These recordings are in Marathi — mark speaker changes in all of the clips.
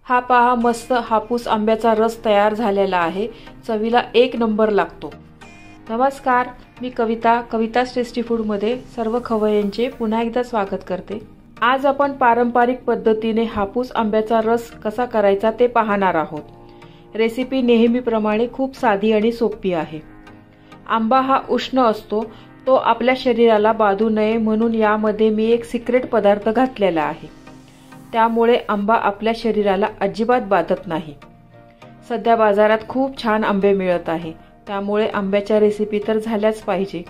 Speaker 1: हा पहा मस्त हापूस आंब्याचा रस तयार झालेला आहे। चवीला एक नंबर लागतो। नमस्कार, मी कविता's टेस्टी फूड मध्ये सर्व खवय्यांचे पुन्हा एकदा स्वागत करते। आज आपण पारंपरिक पद्धतीने हापूस आंब्याचा रस कसा करायचा ते पाहणार आहोत। रेसिपी नेहमीप्रमाणे खूप साधी आणि सोपी आहे। आंबा हा उष्ण असतो, तो आपल्या शरीराला बाधू नये म्हणून यामध्ये मी एक सिक्रेट पदार्थ घातलेला आहे। त्यामुळे आंबा आपल्या शरीराला अजिबात बाधत नाही। सध्या बाजारात खूप छान आंबे मिळत आहे, त्यामुळे आंब्याच्या रेसिपी तर झाल्याच पाहिजे।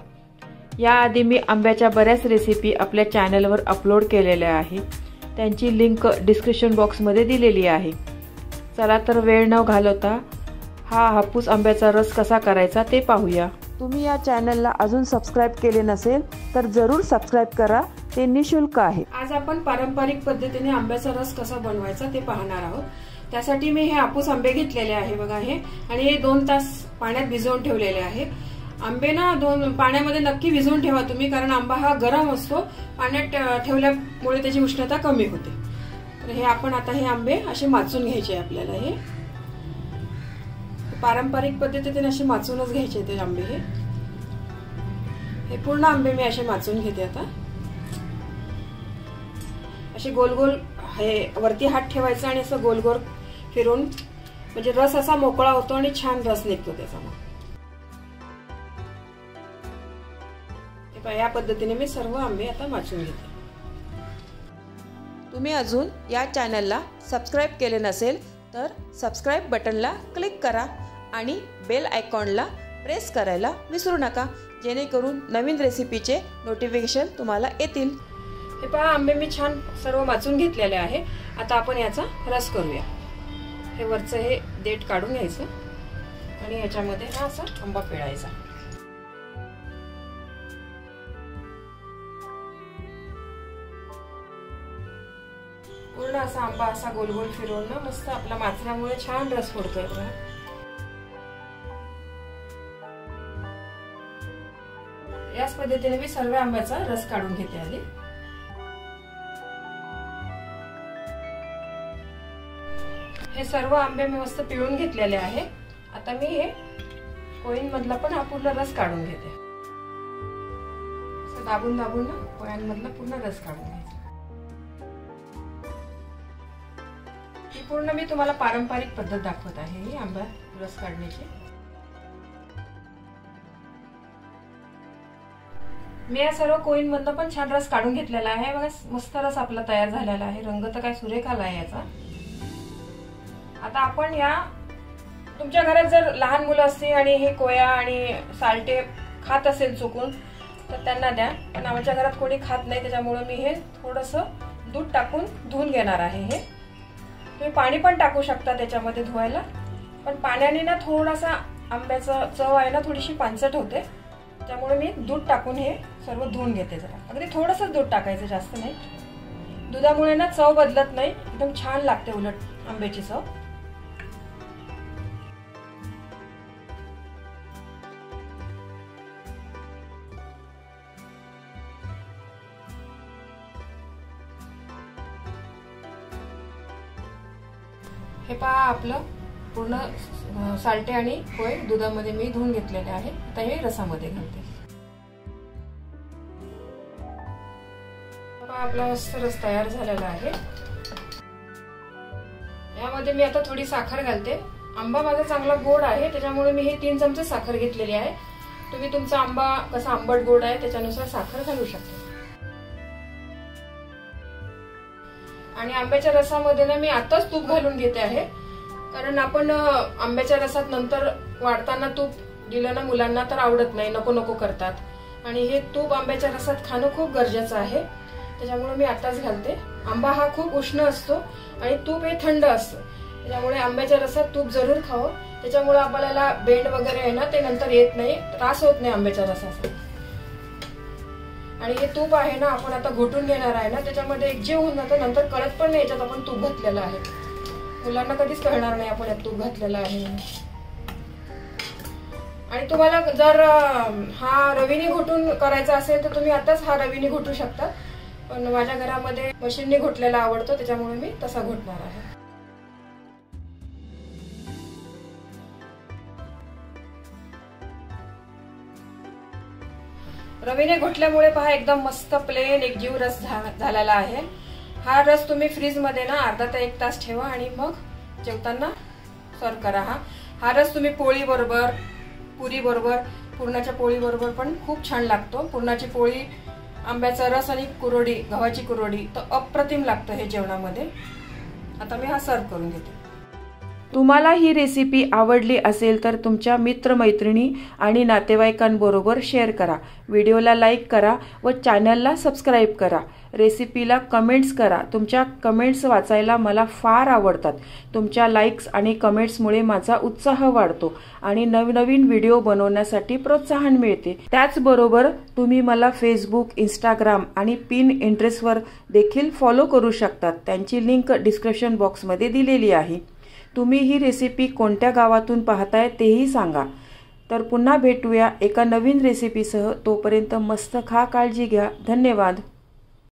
Speaker 1: याआधी मी आंब्याच्या बऱ्याच रेसिपी आपल्या चॅनलवर अपलोड केलेल्या आहे, त्यांची लिंक डिस्क्रिप्शन बॉक्समध्ये दिलेली आहे। चला तर वेळ न घालवता हा हापूस आंब्याचा रस कसा करायचा ते पाहूया। तुम्ही या चॅनलला अजून सबस्क्राइब केले नसेल तर जरूर सबस्क्राइब करा, ते निशुल्क आहे। आज आपण पारंपरिक पद्धतीने आंब्याचा रस कसा बनवायचा ते पाहणार आहोत। त्यासाठी मी हे हापूस आंबे घेतलेले आहे बघा हे, आणि हे 2 तास पाण्यात भिजवून ठेवलेले आहे। आंबे ना पाण्यामध्ये नक्की भिजवून ठेवा तुम्ही, कारण आंबा हा गरम असतो, पाण्यात ठेवल्यामुळे त्याची उष्णता कमी होते। तर हे आपण आता हे आंबे असे माचून घ्यायचे आपल्याला। हे पारंपरिक पद्धतीने असे माचूनच घ्यायचे ते आंबे। हे पूर्ण आंबे मी असे माचून घेते आता। असे गोल गोल हे वरती हात ठेवायचा आणि असं गोल गोल फिरून, म्हणजे रस असा मोकळा होतो आणि छान रस निघतो त्याचा। या पद्धतीने मी सर्व आंबे आता माचून घेते। तुम्ही अजून या चॅनलला सबस्क्राइब केले नसेल तर सबस्क्राइब बटनला क्लिक करा आणि बेल आयकॉनला प्रेस करायला विसरू नका, जेणेकरून नवीन रेसिपीचे नोटिफिकेशन तुम्हाला येतील। हे पहा आंबे मी छान सर्व माचून घेतलेले आहे। आता आपण याचा रस करूया। हे वरचं हे देठ काढून घ्यायचं आणि याच्यामध्ये हा असा आंबा पिळायचा। पूर्ण असा आंबा असा गोल गोल फिरवून ना मस्त आपला माचल्यामुळे छान रस पडतोय बघा। याच पद्धतीने मी सर्व आंब्याचा रस काढून घेते आधी। हे सर्व आंबे मी मस्त पिळून घेतलेले आहे। आता मी हे कोइन मधला पण हा पूर्ण रस काढून घेते। असं दाबून दाबून ना कोयांमधला पूर्ण रस काढून घ्यायचा। ही पूर्ण मी तुम्हाला पारंपरिक पद्धत दाखवत आहे ही आंबा रस काढण्याची। मी या सर्व कोइन मधनं पण छान रस काढून घेतलेला आहे बघा। मस्त रस आपला तयार झालेला आहे, रंग तर काय सुरेख आला आहे याचा। आता आपण या तुमच्या घरात जर लहान मुलं असतील आणि हे कोया आणि साल्टे खात असेल चुकून तर त्यांना द्या, पण आमच्या घरात कोणी खात नाही, त्याच्यामुळे मी हे थोडंसं दूध टाकून धुवून घेणार आहे। हे तुम्ही पाणी पण टाकू शकता त्याच्यामध्ये धुवायला, पण पाण्याने ना थोडासा आंब्याचा चव आहे ना थोडीशी पांचट होते, त्यामुळे मी दूध टाकून हे सर्व धुवून घेते। जरा अगदी थोडंसं दूध टाकायचं, जास्त नाही। दुधामुळे ना चव बदलत नाही, एकदम छान लागते उलट आंब्याची चव। हे पहा आपलं पूर्ण साल्टे आणि कोय दुधामध्ये मी धुवून घेतलेले आहे। आता हे रसामध्ये घालते। आपला मस्त रस तयार झालेला आहे। यामध्ये मी आता थोडी साखर घालते। आंबा माझा चांगला गोड आहे, त्याच्यामुळे मी हे 3 चमचे साखर घेतलेली आहे। तुम्ही तुमचा आंबा कसा आंबट गोड आहे त्याच्यानुसार साखर घालू शकता। आणि आंब्याच्या रसामध्ये ना मी आताच तूप घालून घेते आहे, कारण आपण आंब्याच्या रसात नंतर वाढताना तूप दिलं ना मुलांना तर आवडत नाही, नको नको करतात, आणि हे तूप आंब्याच्या रसात खाणं खूप गरजेचं आहे, त्याच्यामुळे मी आताच घालते। आंबा हा खूप उष्ण असतो आणि तूप हे थंड असतं, त्याच्यामुळे आंब्याच्या रसात तूप जरूर खावं, त्याच्यामुळे आपल्याला बेंड वगैरे आहे ना ते नंतर येत नाही, त्रास होत नाही आंब्याच्या रसाचा। आणि हे तूप आहे ना आपण आता घोटून घेणार आहे ना, त्याच्यामध्ये एकजीव होऊन जातं, नंतर कळत पण नाही याच्यात आपण तूप घातलेलं आहे। मुलांना कधीच कळणार नाही आपण यात तूप घातलेलं आहे। आणि तुम्हाला जर हा रवीने घोटून करायचा असेल तर तुम्ही आताच हा रवीने घोटू शकता, पण माझ्या घरामध्ये मशीनने घोटलेला आवडतो, त्याच्यामुळे मी तसा घोटणार आहे। रवीने घोटल्यामुळे पहा एकदम मस्त प्लेन एकजीव रस झालेला आहे। हा रस तुम्ही फ्रीज मध्ये ना अर्धा ते 1 तास ठेवा आणि मग जेवताना सर्व करा। हा रस तुम्ही पोळी बरोबर, पुरी बरोबर, पुरणाच्या पोळी बरोबर पण खूप छान लागतो। पुरणाची पोळी, आंब्याचा रस आणि कुरोडी, गव्हाची कुरोडी तर अप्रतिम लागतं हे जेवणामध्ये। आता मी हा सर्व करून घेते। तुम्हाला ही रेसिपी आवडली असेल तर तुमच्या मित्रमैत्रिणी आणि नातेवाईकांबरोबर शेअर करा, व्हिडिओला लाईक करा व चॅनलला सबस्क्राईब करा। रेसिपीला कमेंट्स करा, तुमच्या कमेंट्स वाचायला मला फार आवडतात। तुमच्या लाईक्स आणि कमेंट्समुळे माझा उत्साह वाढतो आणि नवनवीन व्हिडिओ बनवण्यासाठी प्रोत्साहन मिळते। त्याचबरोबर तुम्ही मला फेसबुक, इंस्टाग्राम आणि पिंटरेस्टवर देखील फॉलो करू शकतात, त्यांची लिंक डिस्क्रिप्शन बॉक्समध्ये दिलेली आहे। तुम्ही ही रेसिपी कोणत्या गावातून पाहताय तेही सांगा। तर पुन्हा भेटूया एका नवीन रेसिपीसह, तोपर्यंत मस्त खा, काळजी घ्या, धन्यवाद।